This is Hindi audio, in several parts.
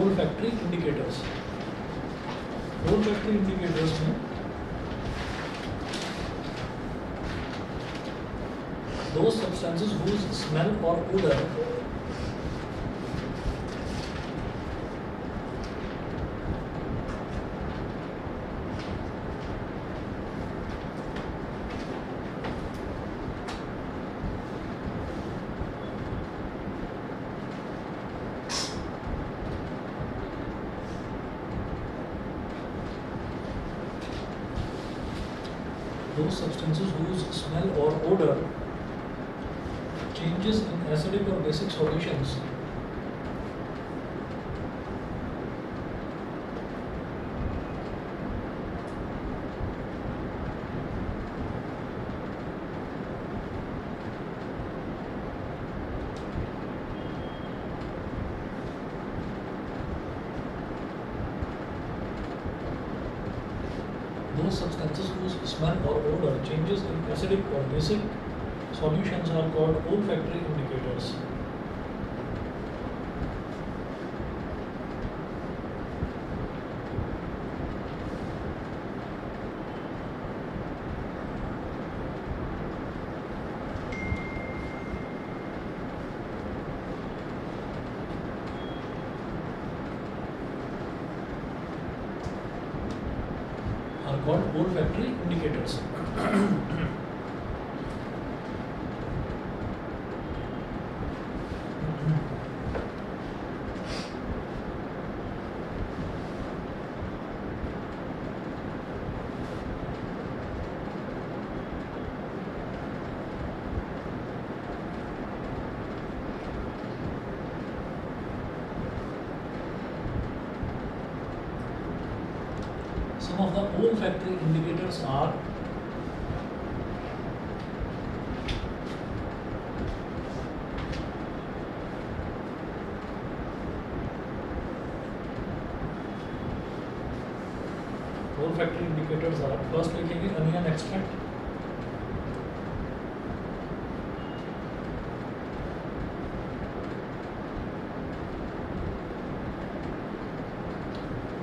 olfactory indicators. Olfactory indicators में those substances whose smell or odor or odor changes in acidic or basic solutions those substances whose smell or odor changes in acidic or basic solutions are called olfactory indicators. Are called olfactory indicators. Some of the olfactory indicators are first लिखेंगे onion extract,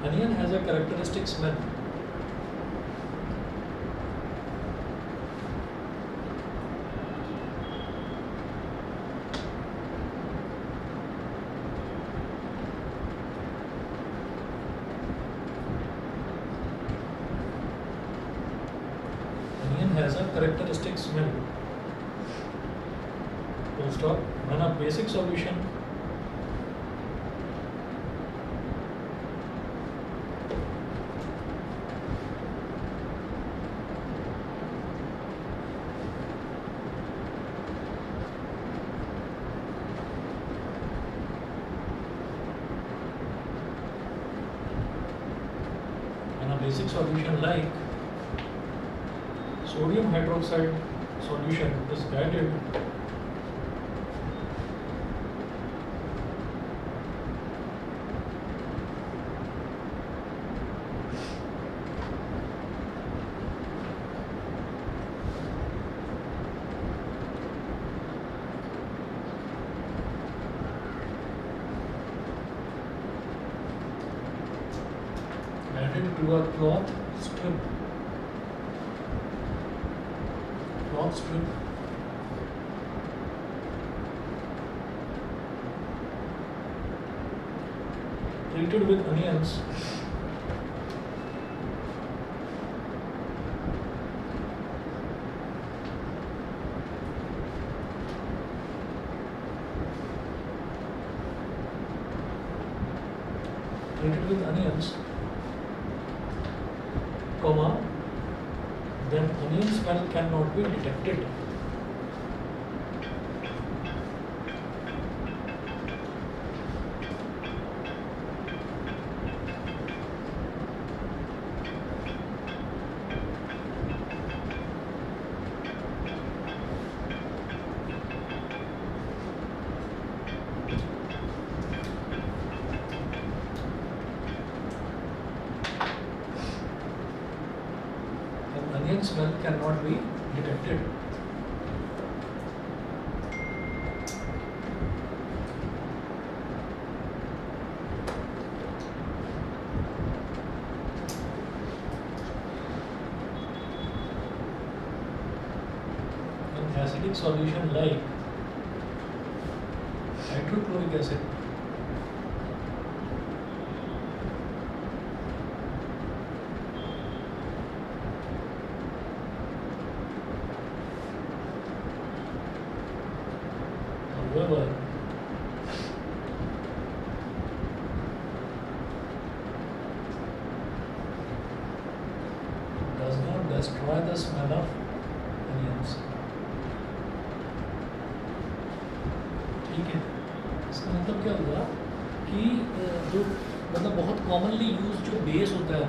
onion has a characteristic smell. Onion has a characteristic smell. Full stop. When a basic solution basic solution like sodium hydroxide solution is added to a cloth strip. Treated with onions. Treated with onions, comma, then onion smell cannot be detected. Onion smell cannot be detected. acidic solution like hydrochloric acid, however does not destroy the smell of onions. ठीक है, इसका मतलब क्या हुआ कि जो मतलब बहुत कॉमनली यूज जो बेस होता है,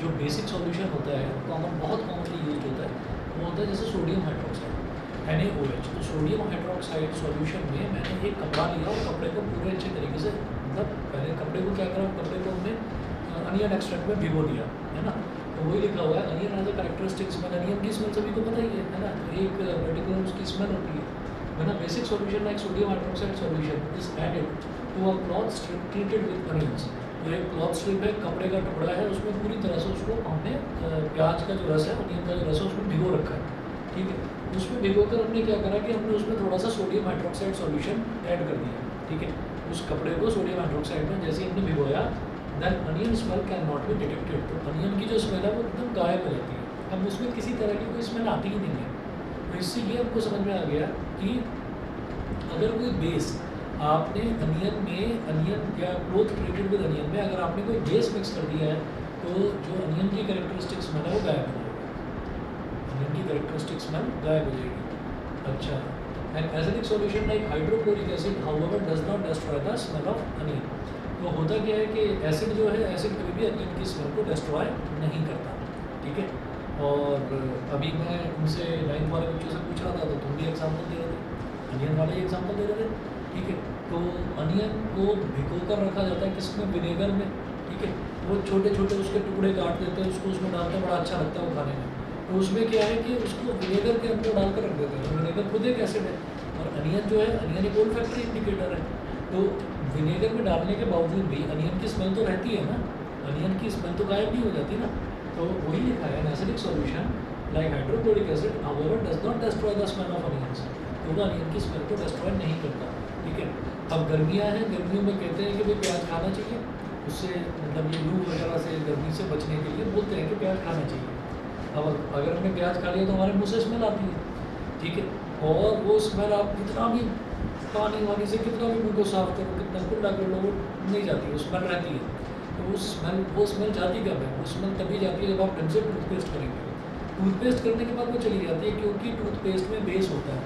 जो बेसिक सॉल्यूशन होता है, बहुत कॉमनली यूज होता है, वो होता है जैसे सोडियम हाइड्रोक्साइड NaOH। तो सोडियम हाइड्रोक्साइड सॉल्यूशन में मैंने एक कपड़ा लिया और कपड़े को पूरे अच्छे तरीके से, मतलब पहले कपड़े को क्या करा, कपड़े को हमने अनियन एक्सट्रैक्ट में भिगो दिया, है ना। तो वही लिखा हुआ है onion as a characteristic smell. Onion की स्मेल सभी को पता ही है ना, एक पर्टिकुलर उसकी स्मेल होती है ना। Basic solution like sodium hydroxide solution is added to a cloth strip treated with onions. जो एक क्लॉथ स्ट्रिप है, कपड़े का टुकड़ा है, उसमें पूरी तरह से उसको हमने प्याज का जो रस है, अनियन का जो रस है, उसमें भिगो रखा है, ठीक है। उसमें भिगोकर हमने क्या करा कि हमने उसमें थोड़ा सा सोडियम हाइड्रोक्साइड सॉल्यूशन ऐड कर दिया, ठीक है। उस कपड़े को सोडियम हाइड्रोक्साइड में जैसे हमने भिगोया, then onion smell can not be detected. तो अनियन की जो स्मेल है वो एकदम गायब हो जाती है। अब उसमें किसी तरह की कोई स्मेल आती ही नहीं है। तो इससे ये हमको समझ में आ गया कि अगर कोई बेस आपने अनियन में, अनियन या क्लोथ ट्रीटेड विद अनियन में अगर आपने कोई बेस मिक्स कर दिया है, तो जो अनियन की कैरेक्टरिस्टिक स्मेल है वो गायब हो जाएगी, अनियन की कैरेक्टरिस्टिक स्मेल गायब हो जाएगी। अच्छा, and acidic solution like hydrochloric acid however does not destroy the smell of onion. तो होता क्या है कि एसिड जो है, एसिड कभी भी अनियन की स्मेल को डिस्ट्रॉय नहीं करता, ठीक है। और अभी मैं उनसे 9th वाले बच्चों से पूछ रहा था, तो तुम भी एग्जाम्पल दे रहे थे, अनियन वाले ही एग्जाम्पल दे रहे थे, ठीक है। तो अनियन को भिगो कर रखा जाता है किसमें, विनेगर में, ठीक है। वो छोटे छोटे उसके टुकड़े काट देते हैं, उसको उसमें डालते हैं, बड़ा अच्छा लगता है वो खाने में। तो उसमें क्या है कि उसको विनेगर के अंदर डाल कर रख देते हैं। विनेगर खुद एक एसिड है, और अनियन जो है, अनियन एक ओल्फैक्टरी इंडिकेटर है। तो विनेगर में डालने के बावजूद भी अनियन की स्मेल तो रहती है ना, अनियन की स्मेल तो गायब नहीं हो जाती ना। तो वही लिखा है, acidic solution like hydrochloric acid however does not destroy the smell of onions. तो वो अनियन की स्मेल को डिस्ट्रॉय नहीं करता, ठीक है। अब गर्मियाँ हैं, गर्मियों में कहते हैं कि भाई प्याज खाना चाहिए, उससे मतलब ये लू वगैरह से, गर्मी से बचने के लिए बोलते हैं कि प्याज खाना चाहिए। अब अगर हमने प्याज खा लिया तो हमारे मुँह से स्मेल आती है, ठीक है। और वो स्मेल आप कितना भी पानी वानी से कितना भी मुँह को साफ करो, कितना कुल्ला कर लो, वो नहीं जाती, वो स्मेल रहती है। तो वो स्मेल जाती कब है? वो स्मेल तभी जाती है जब आप ढंग से टूथपेस्ट करेंगे। टूथपेस्ट करने के बाद वो चली जाती है, क्योंकि टूथपेस्ट में बेस होता है।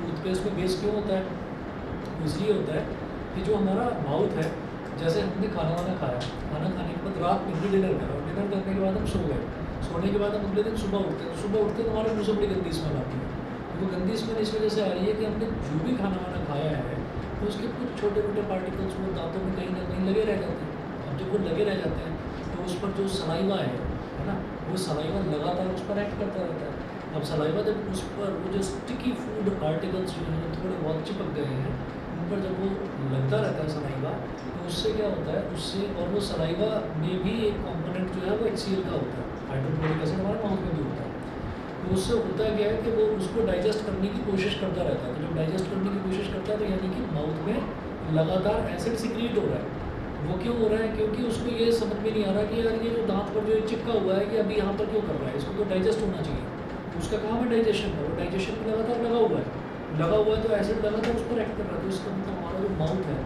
टूथपेस्ट में बेस क्यों होता है? इसलिए होता है कि जो हमारा माउथ है, जैसे हमने खाना वाना खाया, खाना खाने के बाद रात में भी डिनर करा, डिनर करने के बाद हम सो गए, सोने के बाद हम अगले दिन सुबह उठते हैं, सुबह उठते तो हमारे मुँह से बड़ी गंदी स्मेल आती है। वो गंदी स्मेल इस वजह से आ रही है कि हमने जो भी खाना वाना खाया है, तो उसके कुछ छोटे छोटे पार्टिकल्स वो दांतों में कहीं ना कहीं लगे रह जाते हैं। अब जब वो लगे रह जाते हैं, तो उस पर जो सलाइवा है ना, वो सलाइवा लगातार उस पर एक्ट करता रहता है। अब सलाइवा जब उस पर, वो जो स्टिकी फूड आर्टिकल्स जो हैं, थोड़े बहुत चिपक गए हैं, उन पर जब वो लगता रहता है सलाइवा, तो उससे क्या होता है, उससे, और वो सलाइवा में भी एक कंपोनेंट जो है वो HCl का होता है, हाइड्रोक्लोरिक एसिड हमारे माउथ में भी होता है। तो उससे होता क्या है कि वो उसको डाइजेस्ट करने की कोशिश करता रहता है। तो जब डाइजेस्ट करने की कोशिश करता है, तो यानी कि माउथ में लगातार एसिड सिक्रीट हो रहा है। वो क्यों हो रहा है? क्योंकि उसको ये समझ में नहीं आ रहा कि यार ये जो दांत पर जो चिपका हुआ है, ये अभी यहाँ पर क्यों कर रहा है, इसको तो डाइजेस्ट होना चाहिए। उसका काम है डाइजेशन का, वो डाइजेशन में लगातार लगा हुआ है, तो एसिड लगातार उस पर एक्ट कर रहा है। तो इसका मतलब हमारा जो माउथ है,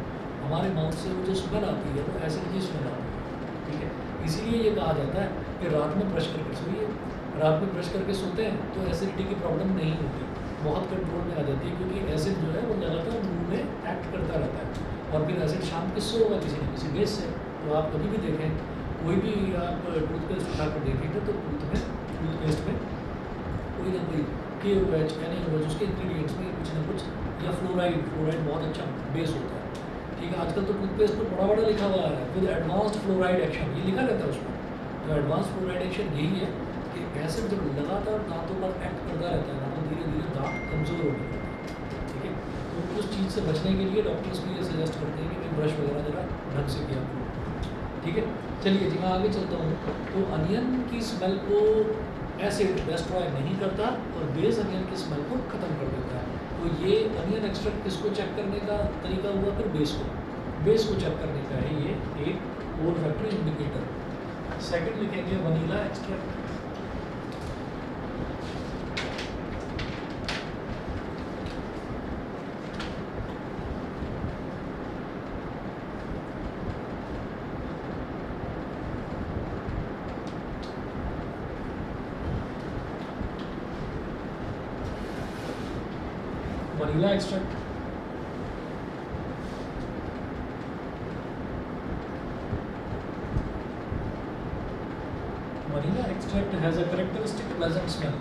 हमारे माउथ से वो जो स्मेल आती है, वो एसिड की स्मेल आती है, ठीक है। इसीलिए ये कहा जाता है कि रात में ब्रश करके सोइए। रात में ब्रश करके सोते हैं तो एसिडिटी की प्रॉब्लम नहीं होती, बहुत कंट्रोल में आ जाती है, क्योंकि एसिड जो है वो लगातार मुँह में एक्ट करता रहता है। और फिर एसिड शाम किससे होगा? किसी न किसी बेस से। तो आप कभी भी देखें, कोई भी आप टूथपेस्ट उठा कर देखेंगे, तो टूथपेस्ट में कोई ना कोई KOH NaOH उसके इंग्रीडियंट्स में कुछ ना कुछ, या फ्लोराइड बहुत अच्छा बेस होता है, ठीक है। आजकल तो टूथपेस्ट पर बड़ा बड़ा लिखा हुआ है विद एडवांस्ड फ्लोराइड एक्शन, ये लिखा रहता है उसमें। तो एडवांस फ्लोराइड एक्शन यही है कि एसिड जब लगातार दांतों पर एक्ट करता रहता है, तो धीरे धीरे दांत कमज़ोर होने लगते हैं, ठीक है। तो उस चीज़ से बचने के लिए डॉक्टर्स भी ये सजेस्ट करते हैं कि भाई ब्रश वगैरह जरा ढंग से किया करो, ठीक है। चलिए जी, मैं आगे चलता हूँ। तो अनियन की स्मेल को एसिड डिस्ट्रॉय नहीं करता और बेस अनियन की स्मेल को ख़त्म कर देता है। तो ये अनियन एक्सट्रैक्ट किसको चेक करने का तरीका हुआ, फिर बेस को चेक करने का है ये एक और फैक्टर इंडिकेटर। सेकंड लिखेंगे vanilla extract. Vanilla extract vanilla extract has a characteristic pleasant smell.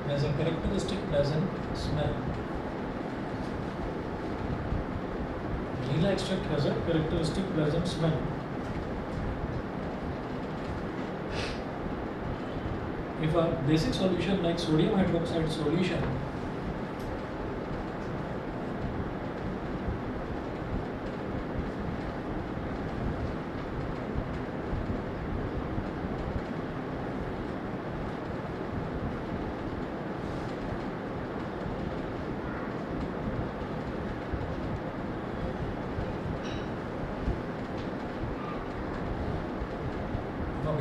Has a characteristic pleasant smell. Vanilla extract has a characteristic pleasant smell. If a basic solution like sodium hydroxide solution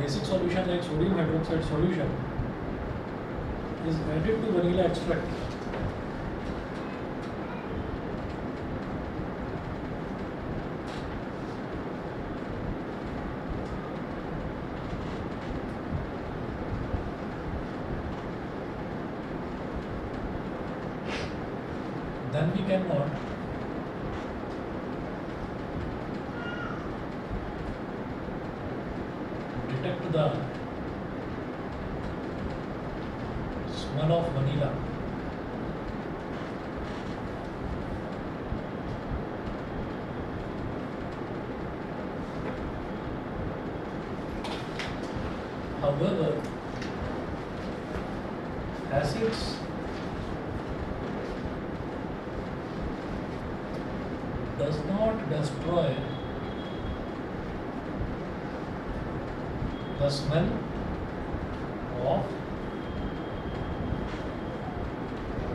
basic solution like sodium hydroxide solution is added to vanilla extract, then we cannot detect the smell of vanilla. However, acids does not destroy the smell of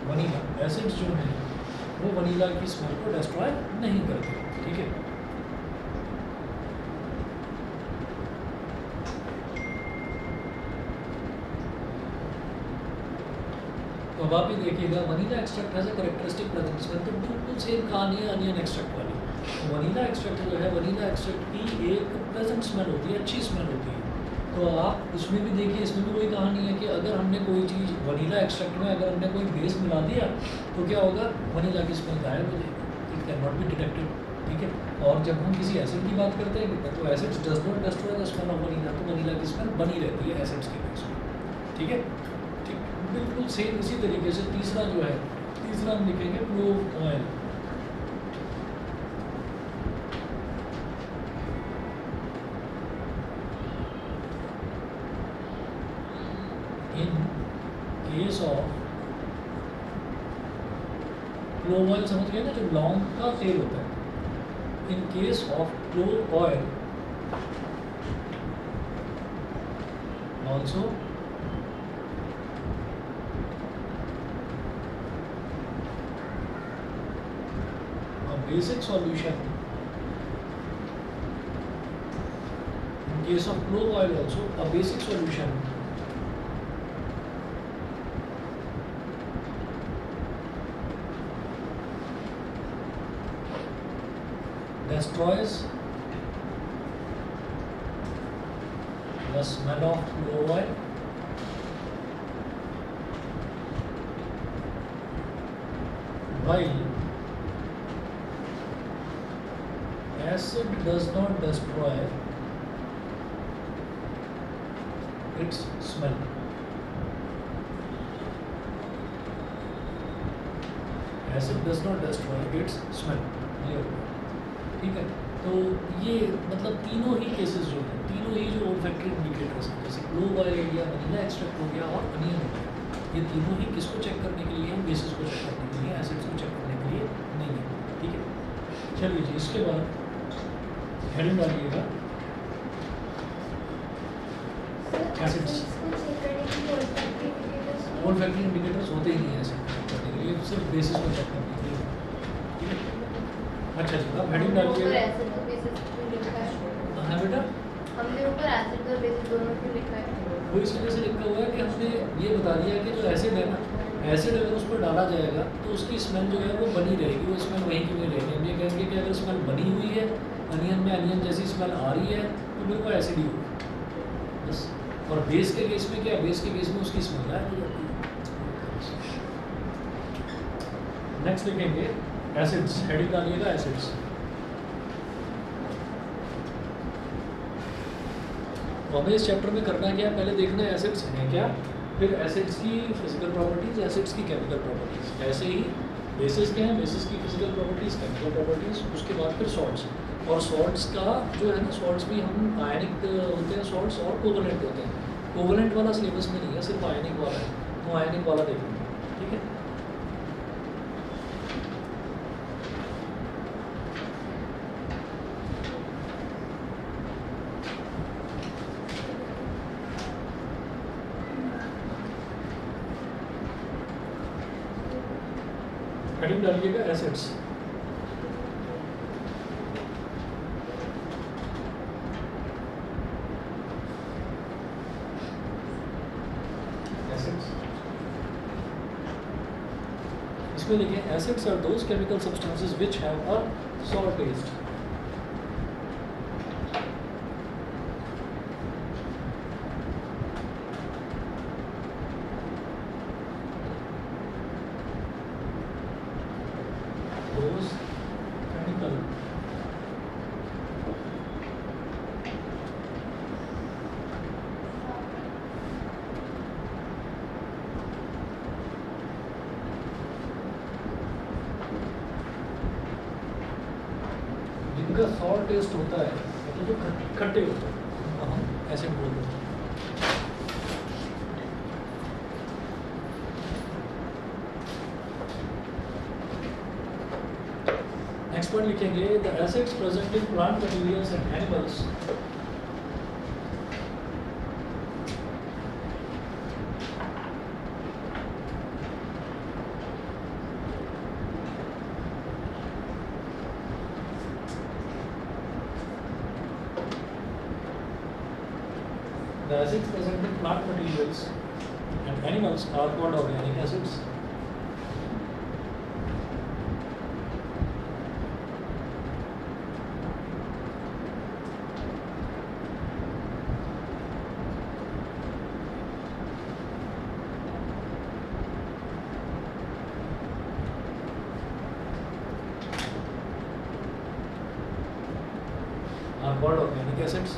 vanilla. Acids जो हैं वो वनीला की स्मेल को डिस्ट्रॉय नहीं करते, ठीक है। तो अब आप ही देखिएगा vanilla extract has a characteristic present smell, तो बिल्कुल सेम कहानी है अनियन एक्सट्रैक्ट वाली। तो वनीला एक्सट्रैक्ट जो है, वनीला एक्सट्रैक्ट की एक प्लेजेंट स्मेल होती है, अच्छी स्मेल होती है। तो आप इसमें भी देखिए, इसमें भी वही कहानी है कि अगर हमने कोई चीज़ वनीला एक्सट्रैक्ट में अगर हमने कोई बेस मिला दिया तो क्या होगा, वनीला की स्मेल गायब हो जाएगी, it can not be detected, ठीक है। और जब हम किसी एसिड की बात करते हैं तो acids does not destroy the smell of vanilla, तो वनीला की स्मेल बनी रहती है एसिड्स के बेस में, ठीक है। ठीक, बिल्कुल सेम इसी तरीके से तीसरा जो है, तीसरा हम लिखेंगे clove oil. In case of clove oil समझ गए ना, जो लौंग का तेल होता है। In case of clove oil also a basic solution, in case of clove oil also a basic solution destroys the smell of clove oil while acid does not destroy its smell. Acid does not destroy its smell. ये होगा, ठीक है। तो ये मतलब तीनों ही केसेस जो हैं, तीनों ही जो ओल्फैक्टरी इंडिकेटर्स हैं, जैसे clove oil area vanilla extract हो गया और अनियन हो गया, ये तीनों ही किसको चेक करने के लिए हैं? बेसिस को चेक करने के लिए, एसिड्स को चेक करने के लिए नहीं है। ठीक है, चलिए जी, इसके बाद हेडिंग डालिएगा एसिड्स। ओल्फैक्टरी इंडिकेटर्स होते ही नहीं है ऐसे चेक करने के लिए, सिर्फ बेसिस को चेक करने के लिए। ठीक है, अच्छा जी, अब हेडिंग डालिएगा। हाँ बेटा, हमने ऊपर एसिड और बेसिस दोनों क्यों लिखा है? वो इस वजह से लिखा हुआ है कि हमने ये बता दिया कि जो एसिड है ना, एसिड अगर उस पर डाला जाएगा तो उसकी स्मेल जो है वो बनी रहेगी, वो स्मेल वहीं की वहीं रहेगी। हम ये कहेंगे कि अगर स्मेल बनी हुई है अनियन में, अनियन जैसी स्मेल आ रही है तो मेरे को एसिड ही होगा बस। और बेस के केस में क्या, बेस के केस में उसकी स्मेल गायब हो जाती है। नेक्स्ट लिखेंगे एसिड्स, हेडिंग डालिएगा एसिड्स। तो हमें इस चैप्टर में करना क्या है, पहले देखना है एसिड्स हैं क्या, फिर एसिड्स की फिजिकल प्रॉपर्टीज़, एसिड्स की केमिकल प्रॉपर्टीज़। ऐसे ही बेसिस के हैं, बेसिस की फिजिकल प्रॉपर्टीज़, केमिकल प्रॉपर्टीज़, उसके बाद फिर सॉल्ट्स। और सॉल्ट्स का जो है ना, सॉल्ट्स भी हम आयनिक होते हैं सॉल्ट्स और कोवलेंट होते हैं। कोवलेंट वाला सिलेबस में नहीं है, सिर्फ आयनिक वाला है, तो आयनिक वाला देखेंगे। ठीक है, हेडिंग डालिएगा एसिड्स। इसमें लिखें acids are those chemical substances which have a sour taste. Those chemical जिनका सॉर टेस्ट होता है, मतलब जो खट्टे होते हैं, उनको हम एसिड बोलते हैं। नेक्स्ट पॉइंट लिखेंगे the acids present in plant materials and animals the acids present in plant materials and animals are called organic acids. Are called organic acids.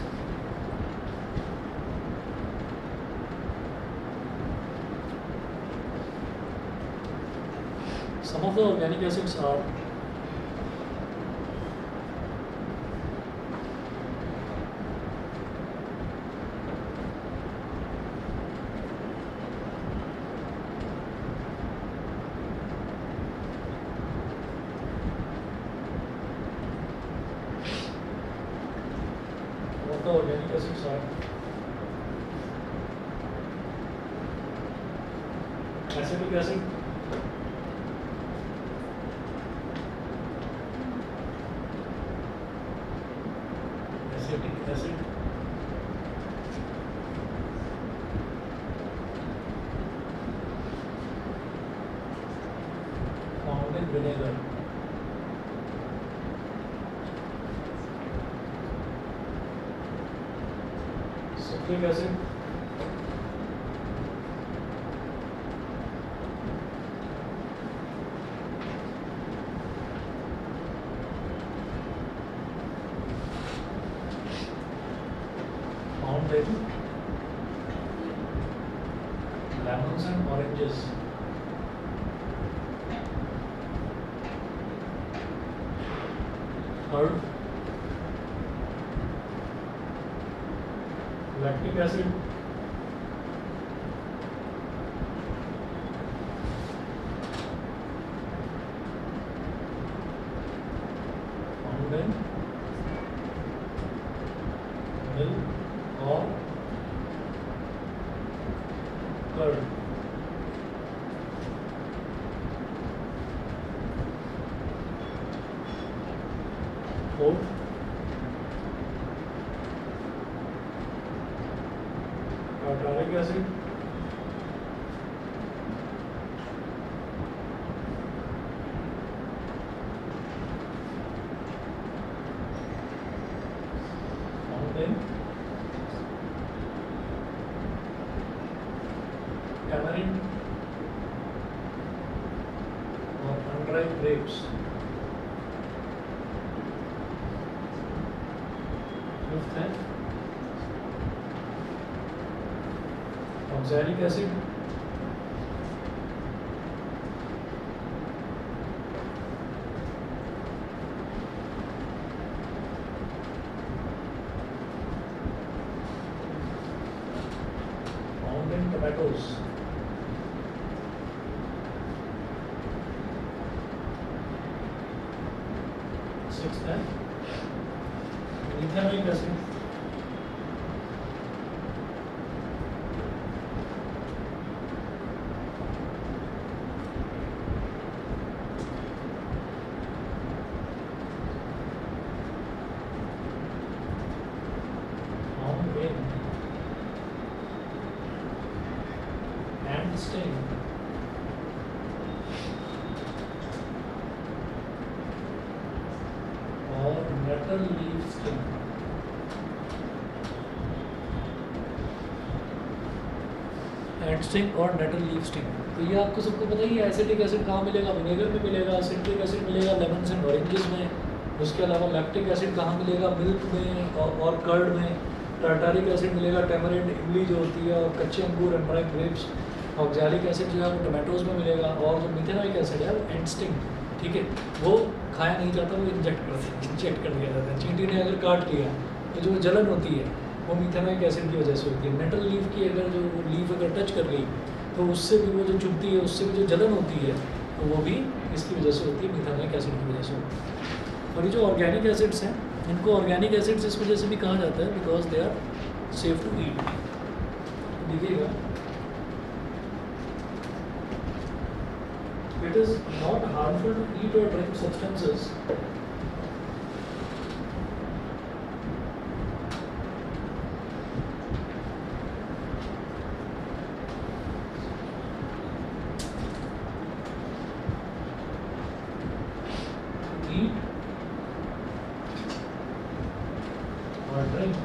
Some of the organic acids are the organic acids are acetic acid, acetic acid, found in vinegar, citric acid, found in lemons and oranges. Third, lactic acid, found in milk और curd. Fourth, tartaric acid, found in tamarind or unripe grapes। Fifth है oxalic acid, found in tomatoes। Sixth है ethanoic acid, found in ant sting, और nettle leaf sting। And sting और नेटल लीफ स्टिंग। तो ये आपको सबको पता ही है। एसिटिक एसिड कहाँ मिलेगा? विनेगर में मिलेगा। सिट्रिक एसिड मिलेगा लेमन्स एंड ऑरेंजेस में। उसके अलावा लैक्टिक एसिड कहाँ मिलेगा? मिल्क में और कर्ड में। टार्टारिक एसिड मिलेगा टैमरिंड, इमली जो होती है, और कच्चे अंगूर अनराइप ग्रेप्स। ऑक्सैलिक एसिड जो है वो टोमेटोज में मिलेगा। और जो मिथेनॉइक एसिड है वो एंड स्टिंग, ठीक है, वो खाया नहीं जाता, वो इंजेक्ट कर दिया जाता है। चींटी ने अगर काट लिया तो जो जलन होती है वो मिथेनॉइक एसिड की वजह से होती है। नेटल लीफ की अगर जो लीफ अगर टच कर गई तो उससे भी वो जो चुभती है, उससे भी जो जलन होती है, तो वो भी इसकी वजह से होती है, मिथेनॉइक एसिड की वजह से होती है। और ये जो ऑर्गेनिक एसिड्स हैं, इनको ऑर्गेनिक एसिड्स इस वजह से भी कहा जाता है because they are safe to eat. देखिएगा, it is not harmful to eat और drink substances or drink.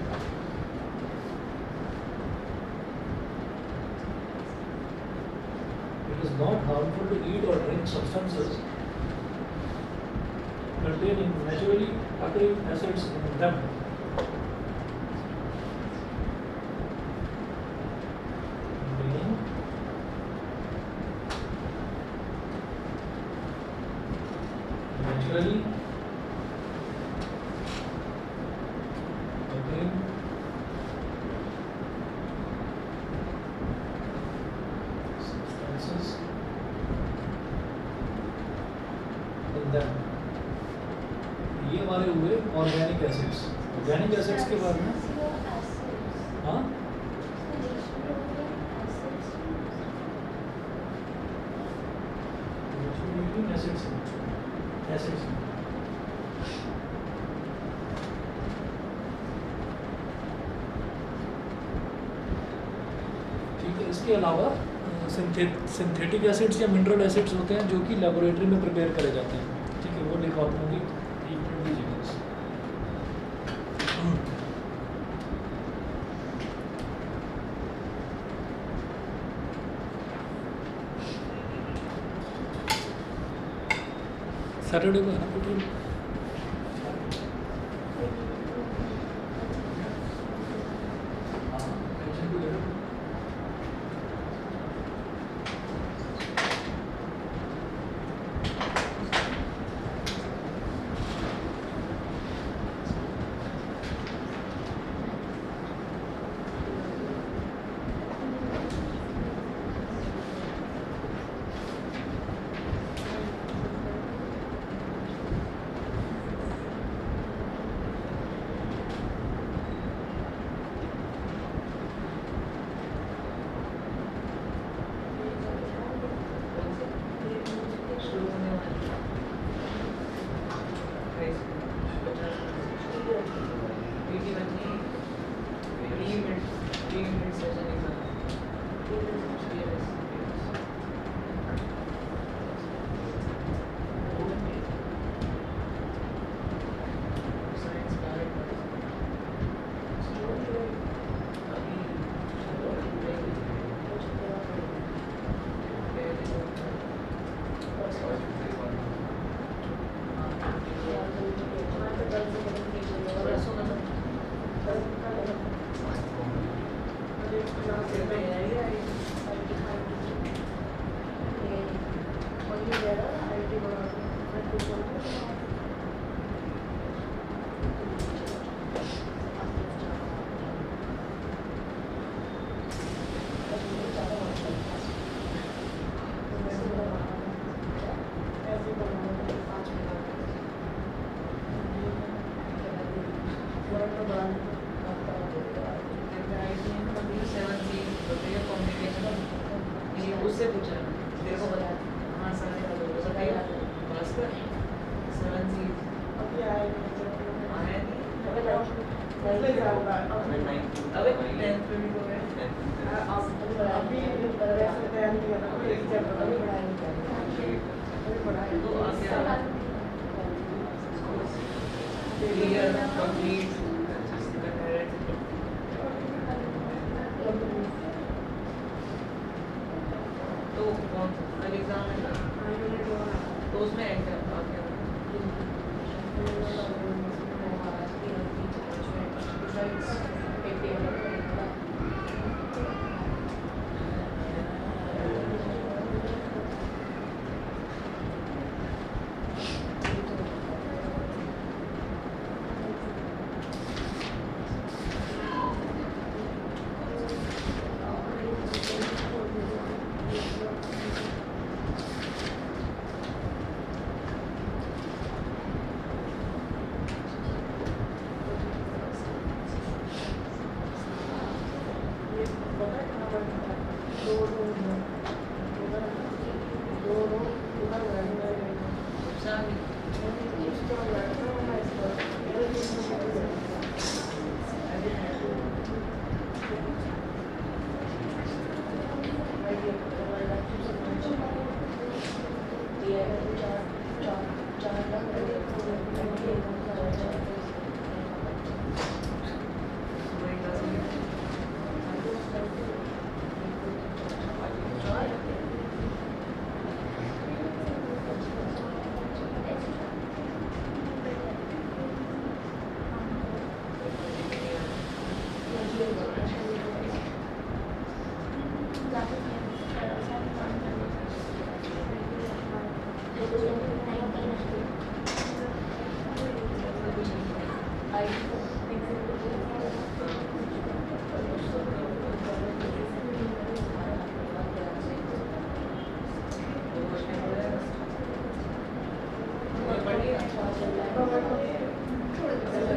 It is not harmful to eat or drink substances containing naturally occurring acids in them. Containing naturally occurring substances in them. ये हमारे हुए ऑर्गेनिक एसिड्स। ऑर्गेनिक एसिड्स के बारे में, हाँ, एसिड्स एसिड्स ठीक है। इसके अलावा सिंथेटिक एसिड्स या मिनरल एसिड्स होते हैं जो कि लेबोरेटरी में प्रिपेयर करे जाते हैं, ठीक है, वो लिखा दूँगी, एक मिनट दीजिएगा। सैटरडे को है ना पेट्रोल? उससे पूछा तेरे को बता हाँ सर बताइए बस कर 7 सी आए नहीं अबे 10th में भी तो है तो आ गया क्लियर कंप्लीट तो कौन कल एग्जाम है ना तो उसमें एंटर आ गया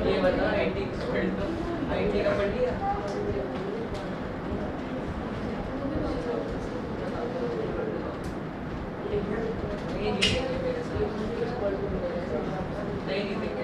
ये बता आईटी आईटी का पढ़ लिया नहीं जीतेंगे मेरे साथ नहीं जीतेंगे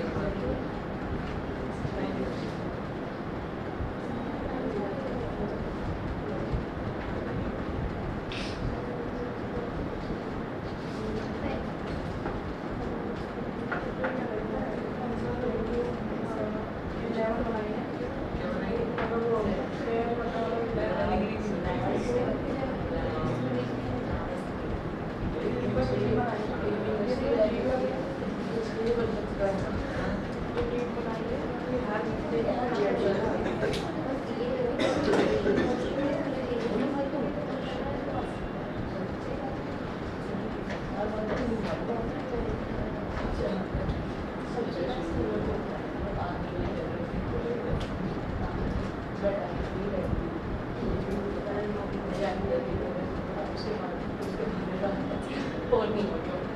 और नहीं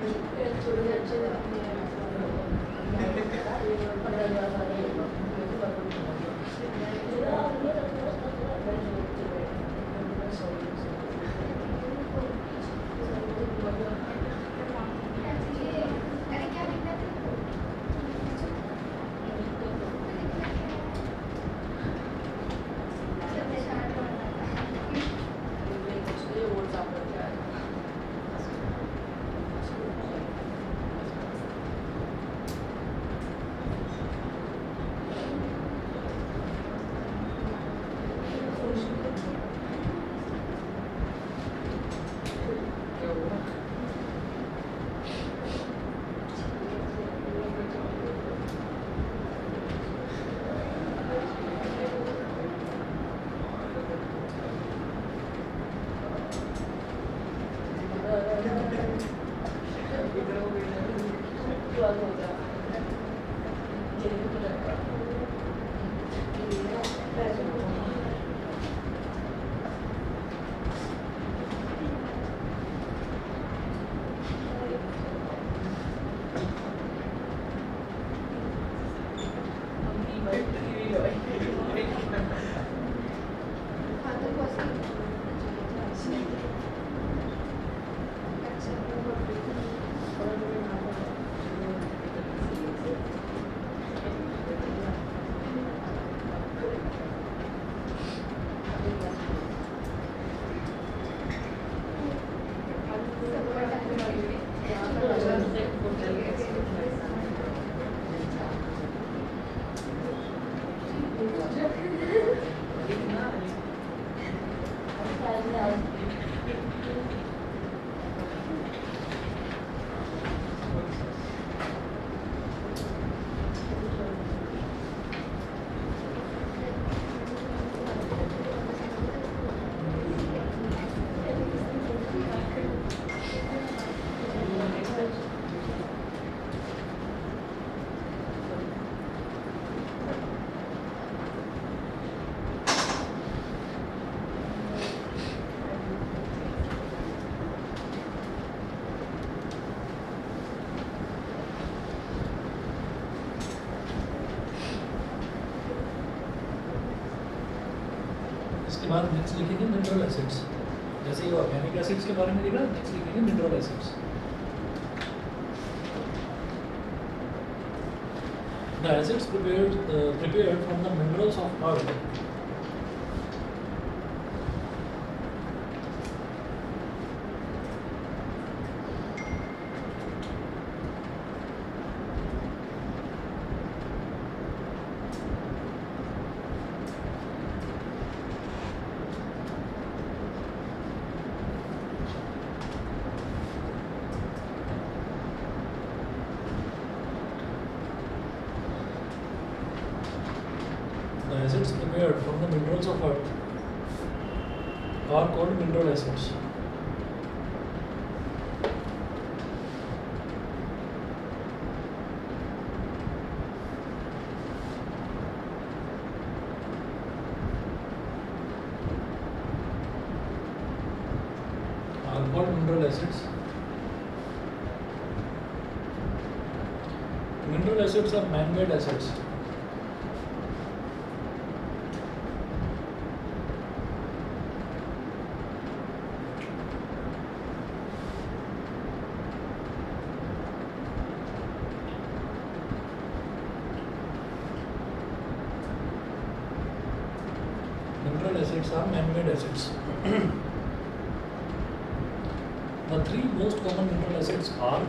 इसके बाद नेक्स्ट लिखेंगे मिनरल एसिड्स, जैसे ये ऑर्गेनिक एसिड्स के बारे में लिखा, नेक्स्ट लिखेंगे mineral acids. The acids prepared from the minerals of earth The acids prepared from the minerals of earth are called mineral acids. Are called mineral acids. Mineral acids are man-made acids. Mineral acids are man-made acids. The three most common mineral acids are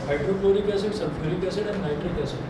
hydrochloric acid, sulfuric acid and nitric acid.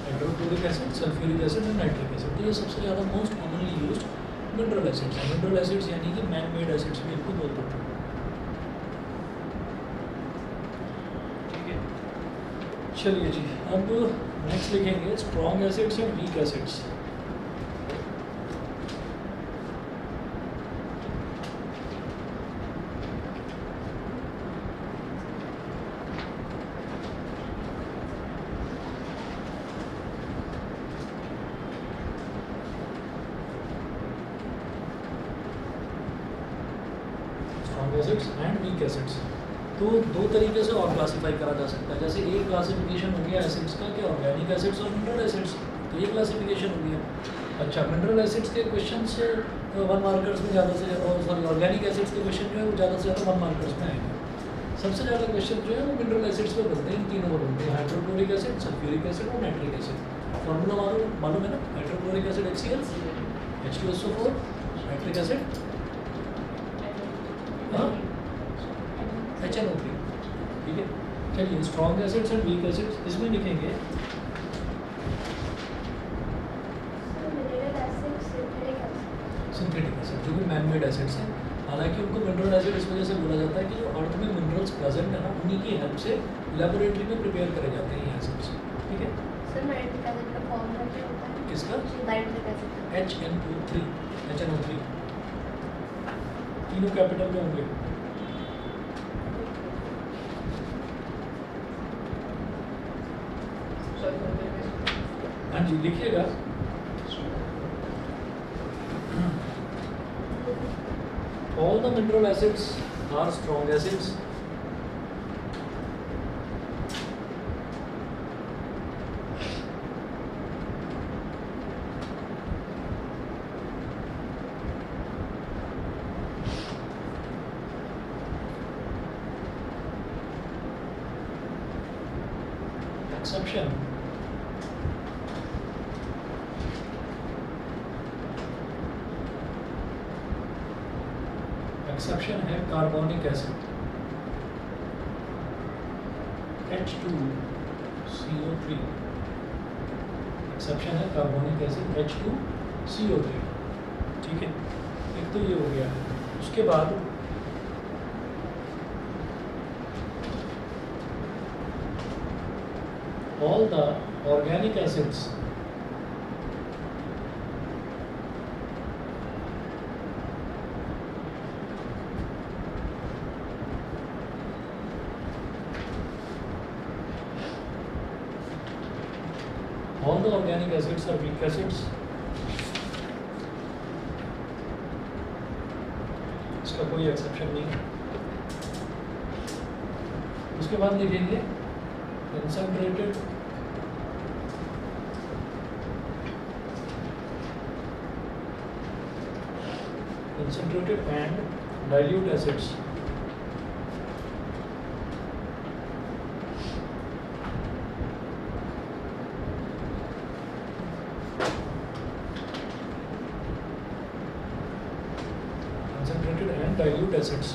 Hydrochloric acid, sulphuric acid and nitric acid, तो ये सबसे ज़्यादा most commonly used mineral acids हैं। मिनरल एसिड्स यानी कि मैन मेड एसिड्स भी इनको बोलते हैं। ठीक है, चलिए जी, अब नेक्स्ट लिखेंगे strong acids and weak acids. Acids and weak acids, तो दो तरीके से और क्लासीफाई करा जा सकता है। जैसे एक क्लासिफिकेशन हो गया एसिड्स का क्या, ऑर्गेनिक एसिड्स और मिनरल एसिड्स, तो ये क्लासिफिकेशन हो गया। अच्छा, मिनरल एसिड्स के क्वेश्चन से 1 मार्कर्स में ज़्यादा से सॉरी ऑर्गेनिक एसिड्स के क्वेश्चन जो है वो ज़्यादा से ज़्यादा 1 मार्कर्स में आएंगे। सबसे ज़्यादा क्वेश्चन जो है वो मिनरल एसिड्स पे बनते हैं, इन तीनों पर बनते हैं, हाइड्रोक्लोरिक एसिड, सल्फ्यूरिक एसिड और नाइट्रिक एसिड। फॉर्मूला मालूम है ना, hydrochloric acid HCl, H2SO4, nitric acid HNO3। ठीक है, चलिए strong acids and weak acids इसमें लिखेंगे सिंथेटिक एसिड, जो कि मैन मेड एसिड्स हैं। हालांकि उनको मिनरल एसिड इस वजह से बोला जाता है कि जो अर्थ में मिनरल्स प्रेजेंट है ना, उन्हीं की हेल्प से लेबोरेटरी में प्रिपेयर करे जाते हैं ये एसिड्स। ठीक है, सर नाइट्रिक एसिड का फॉर्मूला क्या होता है? किसका? नाइट्रिक एसिड HNO3, तीनों कैपिटल में होंगे। हाँ जी, लिखिएगा। All the mineral acids are strong acids. Exception है कार्बोनिक एसिड। H2CO3, एक्सेप्शन है कार्बोनिक एसिड H2CO3, ठीक है। एक तो ये हो गया। उसके बाद all the organic acids are weak acids, इसका कोई एक्सेप्शन नहीं है। उसके बाद लिखेंगे concentrated and dilute acids,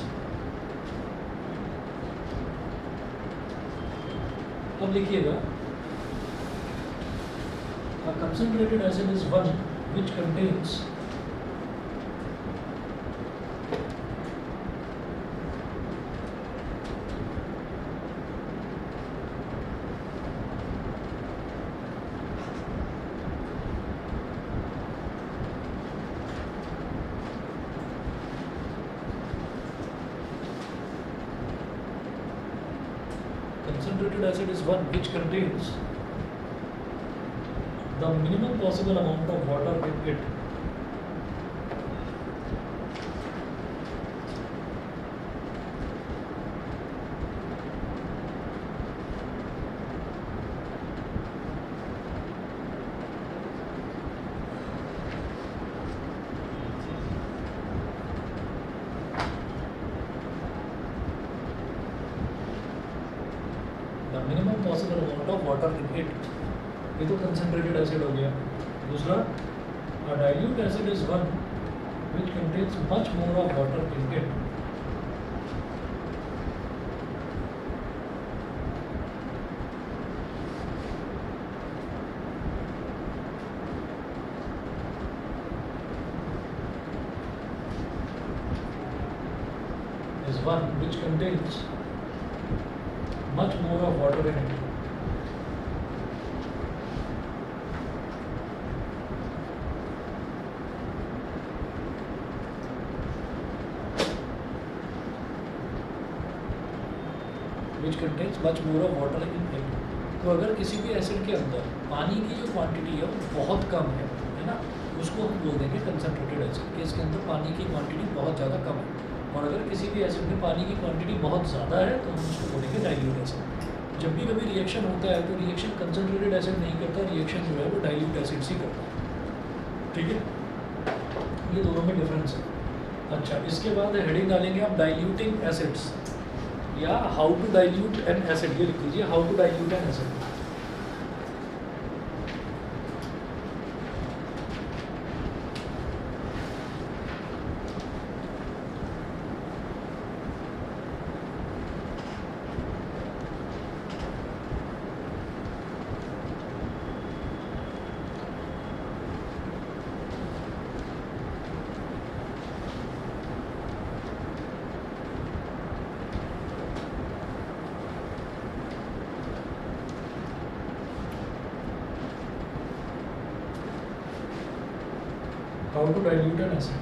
अब लिखिएगा a concentrated acid is one which contains the minimum possible amount of water in it. The minimum possible amount of water in it. ये तो कंसनट्रेटेड एसिड हो गया। दूसरा, a dilute acid is one which contains much more of water in it. Is one which contains much more of water in it. Which contains much more of water in it. तो अगर किसी भी एसिड के अंदर पानी की जो क्वांटिटी है वो बहुत कम है ना, उसको हम बोल देंगे कंसनट्रेटेड एसिड कि इसके अंदर पानी की क्वांटिटी बहुत ज़्यादा कम है। और अगर किसी भी एसिड में पानी की क्वांटिटी बहुत ज़्यादा है तो हम उसको बोलेंगे डाइल्यूट एसिड। जब भी कभी रिएक्शन होता है तो रिएक्शन कंसनट्रेटेड एसिड नहीं करता, रिएक्शन जो है वो डाइल्यूट एसिड से करता है, ठीक है। ये दोनों में डिफरेंस है। अच्छा, इसके बाद हेडिंग डालेंगे आप डाइल्यूटिंग एसिड्स या how to dilute an acid. ये लिख दीजिए how to dilute an acid. How to dilute an acid.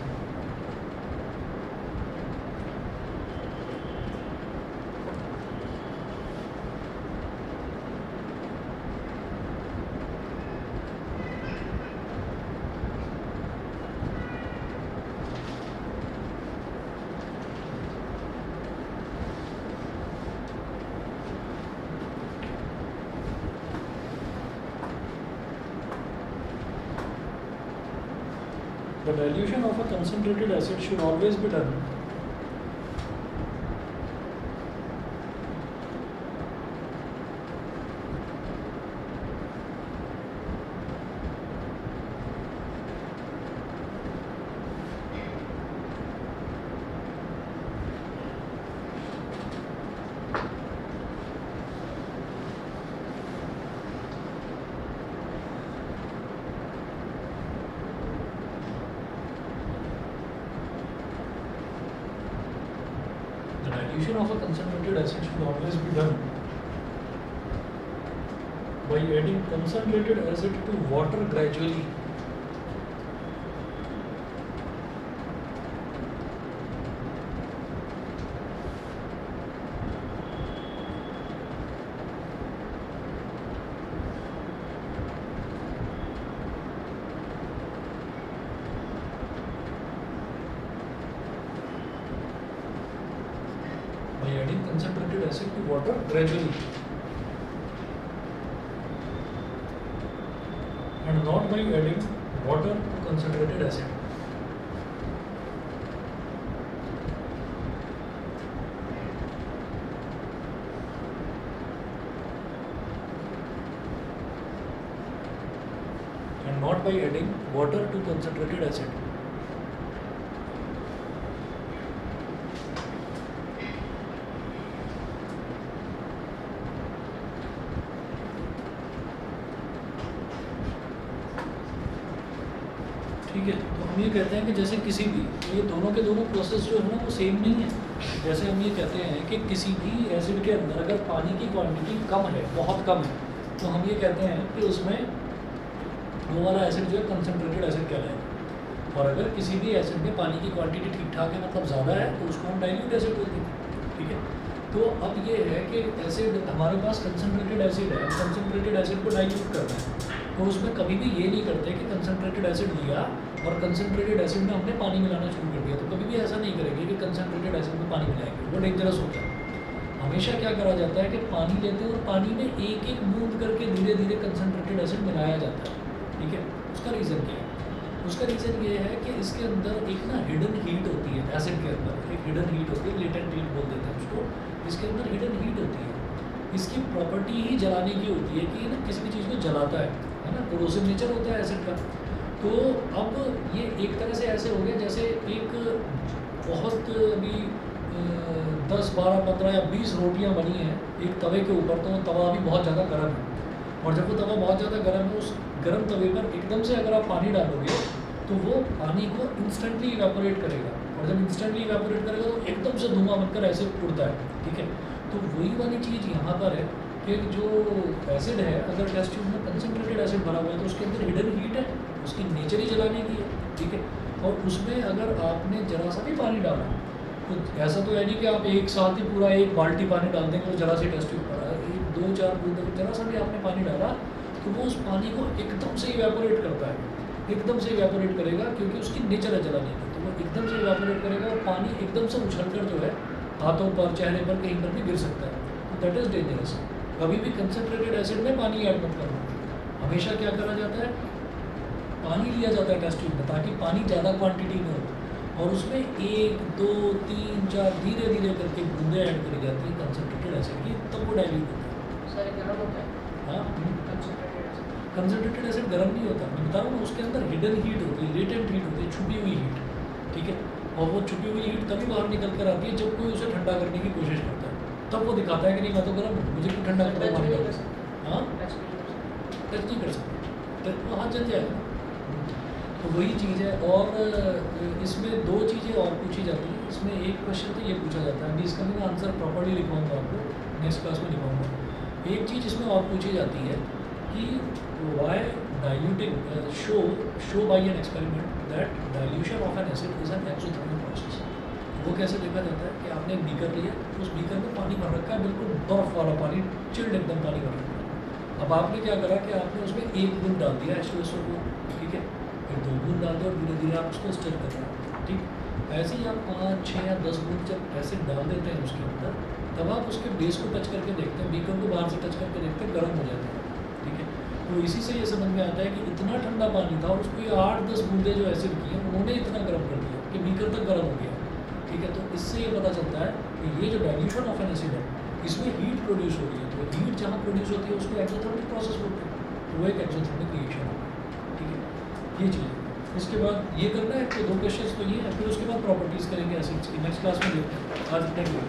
The dilution of a concentrated acid should always be done dilution of a concentrated acid should always be done by adding concentrated acid to water gradually. By adding concentrated acid to water gradually and not by adding water to concentrated acid. And not by adding water to concentrated acid. ठीक है, तो हम ये कहते हैं कि जैसे किसी भी ये दोनों के दोनों प्रोसेस जो है ना वो सेम नहीं है। जैसे हम ये कहते हैं कि किसी भी एसिड के अंदर अगर पानी की क्वांटिटी कम है, बहुत कम है, तो हम ये कहते हैं कि उसमें वो वाला एसिड जो है कंसनट्रेटेड एसिड कहलाएगा। और अगर किसी भी एसिड में पानी की क्वांटिटी ठीक ठाक है, मतलब ज़्यादा है, तो उसको हम डाइल्यूट एसिड बोलते हैं। ठीक है, तो अब ये है कि एसिड हमारे पास कंसनट्रेटेड एसिड है, कंसनट्रेटेड एसिड को डाइल्यूट करना है, तो उसमें कभी भी ये नहीं करते कि कंसनट्रेटेड एसिड लिया और कंसनट्रेटेड एसिड में हमने पानी मिलाना शुरू कर दिया, तो कभी भी ऐसा नहीं करेंगे कि कंसनट्रेटेड एसिड में पानी मिलाएंगे, वो डेंजरस होता है। हमेशा क्या करा जाता है कि पानी लेते हैं और पानी में एक एक बूंद करके धीरे धीरे कंसनट्रेटेड एसिड मिलाया जाता है। ठीक है, उसका रीज़न क्या है? उसका रीज़न ये है कि इसके अंदर एक ना हिडन हीट होती है, एसिड के अंदर एक हिडन हीट होती है, लेटेंट हीट बोल देते हैं उसको। इसके अंदर हिडन हीट होती है, इसकी प्रॉपर्टी ही जलाने की होती है कि ये ना किसी भी चीज़ को जलाता है ना, कोरोसिव नेचर होता है एसिड का। तो अब ये एक तरह से ऐसे हो गया जैसे एक बहुत अभी 10, 12, 15 या 20 रोटियां बनी हैं एक तवे के ऊपर, तो वो तवा अभी बहुत ज़्यादा गर्म है, और जब वो तवा बहुत ज़्यादा गर्म है, उस गर्म तवे पर एकदम से अगर आप पानी डालोगे तो वो पानी को इंस्टेंटली इवेपोरेट करेगा, और जब इंस्टेंटली इवेपोरेट करेगा तो एकदम से धुआं बनकर ऐसे उड़ता है। ठीक है, तो वही वाली चीज़ यहाँ पर है कि जो एसिड है, अगर टेस्ट ट्यूब में कंसनट्रेटेड एसिड भरा हुआ है तो उसके अंदर हिडन हीट है, उसकी नेचर ही जलाने की है। ठीक है, और उसमें अगर आपने जरा सा भी पानी डाला, तो ऐसा तो है नहीं कि आप एक साथ ही पूरा एक बाल्टी पानी डाल देंगे और जरा सी टेस्ट ट्यूब भरा है, 2-4 बूंद जरा सा भी आपने पानी डाला तो वो उस पानी को एकदम से इवेपोरेट करता है, एकदम से इवेपोरेट करेगा, क्योंकि उसकी नेचर है जलाने की, तो वो एकदम से इवेपोरेट करेगा और पानी एकदम से उछलकर जो है हाथों पर, चेहरे पर, कहीं पर भी गिर सकता है, तो दैट इज़ डेंजरस। कभी भी कंसनट्रेटेड एसिड में पानी ऐड मत करना। हमेशा क्या करा जाता है, पानी लिया जाता है टेस्ट ट्यूब में, ताकि पानी ज़्यादा क्वांटिटी में हो और उसमें 1, 2, 3, 4 धीरे धीरे करके बूंदें ऐड करी जाती हैं कंसनट्रेटेड एसिड की, तब वो डाइल्यूट होता है। सारे गर्म होता है। हाँ, कंसंट्रेटेड एसिड। कंसनट्रेटेड एसिड गर्म नहीं होता, मैं बता रहा हूँ, उसके अंदर हिडन हीट होती है, लेटेंट हीट होती है, छुपी हुई हीट। ठीक है, और वो छुपी हुई हीट तभी बाहर निकल कर आती है जब कोई उसे ठंडा करने की कोशिश करता है, तब वो दिखाता है कि नहीं मैं तो गर्म हूँ, मुझे क्यों ठंडा करना पानी डाल। हाँ, टच नहीं कर सकते, टच तो हाथ जल जाएगा। तो वही चीज़ है। और इसमें 2 चीज़ें और पूछी जाती हैं। इसमें एक क्वेश्चन तो ये पूछा जाता है, अभी इसका भी मैं आंसर प्रॉपर्ली लिखवाऊंगा आपको, नेक्स्ट क्लास में लिखवाऊंगा। एक चीज़ इसमें और पूछी जाती है कि why diluting show by an experiment that dilution of an acid is an exothermic process. वो कैसे देखा जाता है कि आपने एक बीकर लिया, उस बीकर में पानी भर रखा है, बिल्कुल बर्फ़ वाला पानी, चिल्ड एकदम पानी भर रखा है। अब आपने क्या करा कि आपने उसमें 1 बूंद डाल दिया H2SO को, ठीक है, फिर 2 बूंद डाल दिया और धीरे धीरे आप उसको स्टर कर रहे हैं। ठीक, ऐसे ही आप 5, 6 या 10 बूंद जब एसिड डाल देते हैं उसके अंदर, तब आप उसके बेस को टच करके देखते हैं, बीकर को बाहर से टच करके देखते हैं, गर्म हो जाता है। ठीक है, तो इसी से ये समझ में आता है कि इतना ठंडा पानी था और उसको ये 8-10 बूंदें जो एसिड की हैं उन्होंने इतना गर्म कर दिया कि बीकर तक गर्म हो गया। ठीक है, तो इससे ये पता चलता है कि ये जो डाइल्यूशन ऑफ एन एसिड है, इसमें हीट प्रोड्यूस हो रही है, तो हीट जहाँ प्रोड्यूस होती है उसको एक्सोथर्मिक प्रोसेस बोलते हैं, तो वो एक एक्सोथर्मिक रिएक्शन है। ठीक है, ये चीज़ है। इसके बाद ये करना है, तो 2 क्वेश्चन तो ये है, फिर उसके बाद प्रॉपर्टीज़ करेंगे एसिड्स की, नेक्स्ट क्लास में देखते हैं। आज इतना ही।